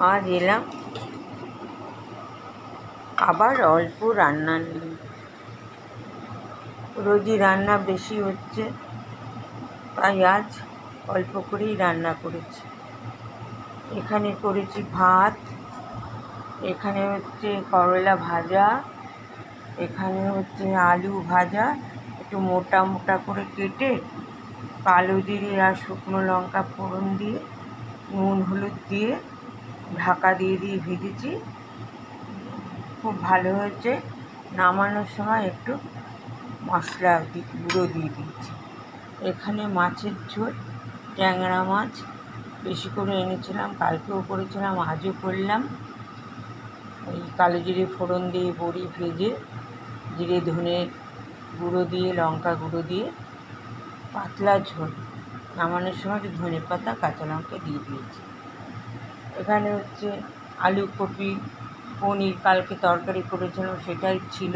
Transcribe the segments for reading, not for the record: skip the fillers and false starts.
আজ এলাম আবার অল্প রান্না নিয়ে। রোজই রান্না বেশি হচ্ছে, তাই আজ অল্প করেই রান্না করেছি। এখানে করেছি ভাত, এখানে হচ্ছে করলা ভাজা, এখানে হচ্ছে আলু ভাজা একটু মোটা মোটা করে কেটে কালো জিরে আর শুকনো লঙ্কা ফোড়ন দিয়ে নুন হলুদ দিয়ে ঢাকা দিয়ে ভেজেছি। খুব ভালো হয়েছে। নামানোর সময় একটু মশলা গুঁড়ো দিয়ে দিয়েছি। এখানে মাছের ঝোল, ট্যাংরা মাছ বেশি করে এনেছিলাম, কালকেও করেছিলাম, আজও করলাম। ওই কালো জিরে ফোড়ন দিয়ে বড়ি ভেজে জিরে ধনে গুঁড়ো দিয়ে লঙ্কা গুঁড়ো দিয়ে পাতলা ঝোল। নামানোর সময় একটু ধনে পাতা কাঁচা লঙ্কা দিয়ে দিয়েছি। এখানে হচ্ছে আলু কপি পনির কালকে তরকারি করেছিলাম, সেটাই ছিল,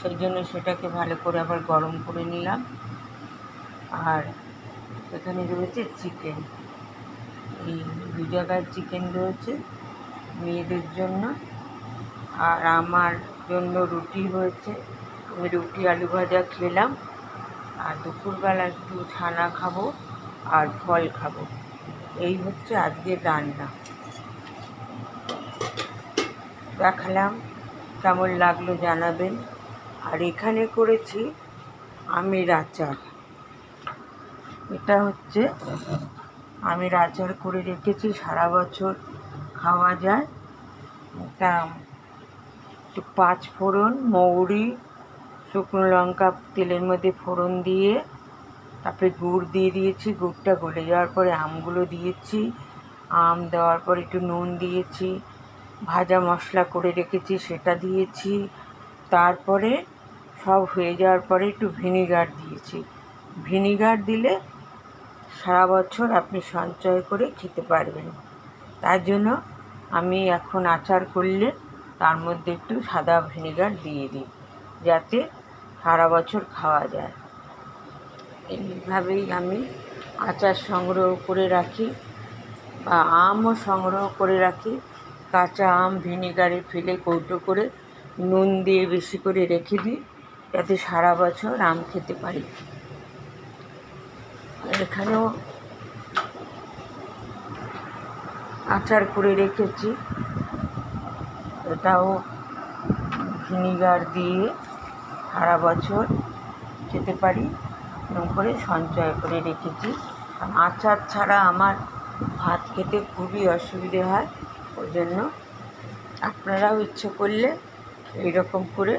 সেই জন্য সেটাকে ভালো করে আবার গরম করে নিলাম। আর এখানে রয়েছে চিকেন, এই 2 জায়গার চিকেন রয়েছে মেয়েদের জন্য, আর আমার জন্য রুটি হয়েছে। আমি রুটি আলু ভাজা খেলাম, আর দুপুরবেলা একটু ছানা খাবো আর ফল খাবো। এই হচ্ছে আজকের রান্না। দেখালাম, কেমন লাগলো জানাবেন। আর এখানে করেছি আমের আচার। এটা হচ্ছে আমের আচার করে রেখেছি, সারা বছর খাওয়া যায়। এটা একটু 5 ফোড়ন, মৌরি, শুকনো লঙ্কা তেলের মধ্যে ফোড়ন দিয়ে তারপরে গুড় দিয়ে দিয়েছি। গুড়টা গলে যাওয়ার পরে আমগুলো দিয়েছি। আম দেওয়ার পর একটু নুন দিয়েছি, ভাজা মশলা করে রেখেছি সেটা দিয়েছি। তারপরে সব হয়ে যাওয়ার পরে একটু ভিনিগার দিয়েছি। ভিনিগার দিলে সারা বছর আপনি সঞ্চয় করে খেতে পারবেন। তার জন্য আমি এখন আচার করলে তার মধ্যে একটু সাদা ভিনিগার দিয়ে দিই, যাতে সারা বছর খাওয়া যায়। এইভাবেই আমি আচার সংগ্রহ করে রাখি, বা আমও সংগ্রহ করে রাখি। কাঁচা আম ভিনিগারে ফেলে কৌটো করে নুন দিয়ে বেশি করে রেখে দিই, যাতে সারা বছর আম খেতে পারি। এখানেও আচার করে রেখেছি, এটাও ভিনিগার দিয়ে সারা বছর খেতে পারি, এরকম করে সঞ্চয় করে রেখেছি। আচার ছাড়া আমার ভাত খেতে খুবই অসুবিধে হয়, ওই জন্য আপনারাও ইচ্ছে করলে এইরকম করে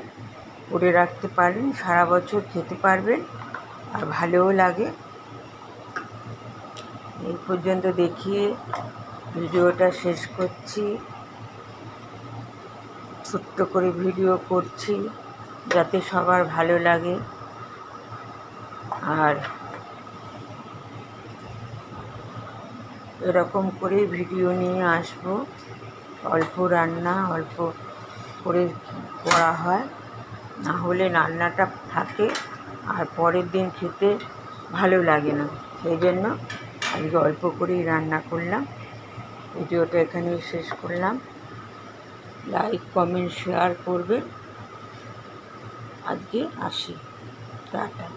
করে রাখতে পারেন, সারা বছর খেতে পারবেন আর ভালোও লাগে। এই পর্যন্ত দেখিয়ে ভিডিওটা শেষ করছি। ছোট্ট করে ভিডিও করছি যাতে সবার ভালো লাগে। আর এরকম করে ভিডিও নিয়ে আসবো। অল্প রান্না অল্প করে করা হয়, না হলে রান্নাটা থাকে আর পরের দিন খেতে ভালো লাগে না। সেই জন্য আজকে অল্প করেই রান্না করলাম। ভিডিওটা এখানেই শেষ করলাম। লাইক কমেন্ট শেয়ার করবেন। আজকে আসি, টাটা।